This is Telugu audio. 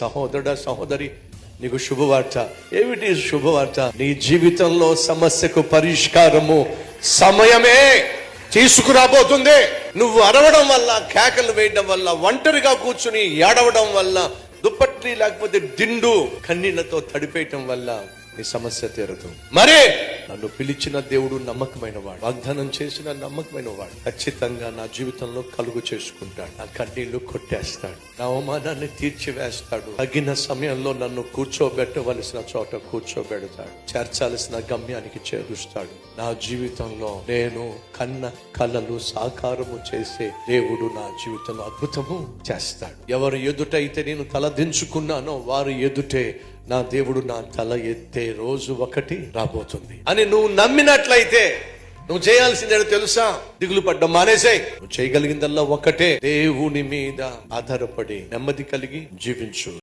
సహోదరుడా, సహోదరి, నీకు శుభవార్త. ఏమిటి శుభవార్త? నీ జీవితంలో సమస్యకు పరిష్కారము సమయమే తీసుకురాబోతుంది. నువ్వు అరవడం వల్ల, కేకలు వేయడం వల్ల, ఒంటరిగా కూర్చుని ఏడవడం వల్ల, దుప్పటి లేకపోతే దిండు కన్నీళ్లతో తడిపేయటం వల్ల నీ సమస్య తీరదు. మరే నన్ను పిలిచిన దేవుడు నమ్మకమైన వాడు, వాగ్దానం చేసిన నమ్మకమైన వాడు. ఖచ్చితంగా నా జీవితంలో కలుగు చేసుకుంటాడు. నా కన్నీళ్లు కొట్టేస్తాడు, నా అవమానాన్ని తీర్చివేస్తాడు. తగిన సమయంలో నన్ను కూర్చోబెట్టవలసిన చోట కూర్చోబెడతాడు, చేర్చాల్సిన గమ్యానికి చేరుస్తాడు. నా జీవితంలో నేను కన్న కలలు సాకారము చేసే దేవుడు నా జీవితంలో అద్భుతము చేస్తాడు. ఎవరు ఎదుటైతే నేను తల దించుకున్నానో వారు ఎదుటే నా దేవుడు నా తల ఎత్తే రోజు ఒకటి రాబోతుంది అని నువ్వు నమ్మినట్లయితే నువ్వు చేయాల్సిందే తెలుసా? దిగులు పడ్డం మానేసాయి. నువ్వు చేయగలిగిందల్లా ఒకటే, దేవుని మీద ఆధారపడి నెమ్మది కలిగి జీవించు.